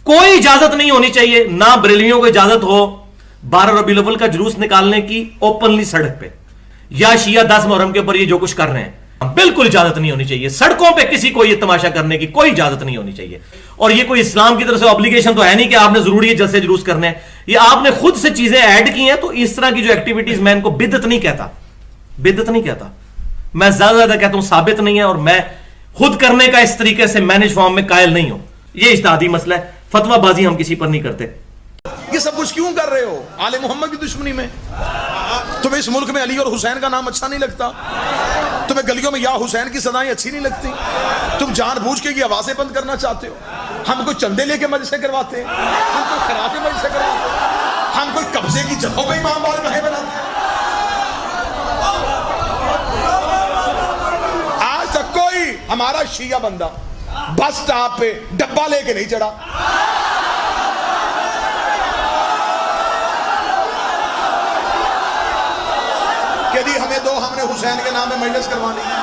कोई इजाजत नहीं होनी चाहिए, ना बरेलवियों को इजाजत हो 12 रबीउल अव्वल का जुलूस निकालने की ओपनली सड़क पे, या शिया 10 मुहर्रम के ऊपर ये जो कुछ कर रहे हैं, बिल्कुल इजाजत नहीं होनी चाहिए। सड़कों पे किसी को ये तमाशा करने की कोई इजाजत नहीं होनी चाहिए। और ये कोई इस्लाम की तरफ से ऑब्लिगेशन तो है नहीं कि आपने जरूरी है जलसे जुलूस करने हैं, ये आपने खुद से चीजें ऐड की हैं। तो इस तरह की जो एक्टिविटीज, मैं इनको बिदअत नहीं कहता, बिदअत नहीं कहता, मैं ज्यादा कहता हूं साबित नहीं है, और मैं खुद करने का इस तरीके से मैनेज फॉर्म में कायल नहीं हूं। ये इज्तिहादी मसला है, फतवाबाजी हम किसी पर नहीं करते। ये सब कुछ क्यों कर रहे हो आले मोहम्मद की दुश्मनी में? तुम्हें इस मुल्क में अली और हुसैन का नाम अच्छा नहीं लगता? तुम्हें गलियों में या हुसैन की सदाएं अच्छी नहीं लगती? तुम जानबूझ के ये आवाजें बंद करना चाहते हो? हम कोई चंदे लेके मजलिसें करवाते हैं, हम कोई खराबे मजलिसें करवाते हैं, हम कोई कब्जे की जगहों पे इमाम बारगाहें बनाते हैं। आज तक कोई हमारा शिया बंदा बस स्टॉप पे डब्बा लेके नहीं चढ़ा। यदि हमें दो, हमने हुसैन के नाम में मजलिस करवानी है।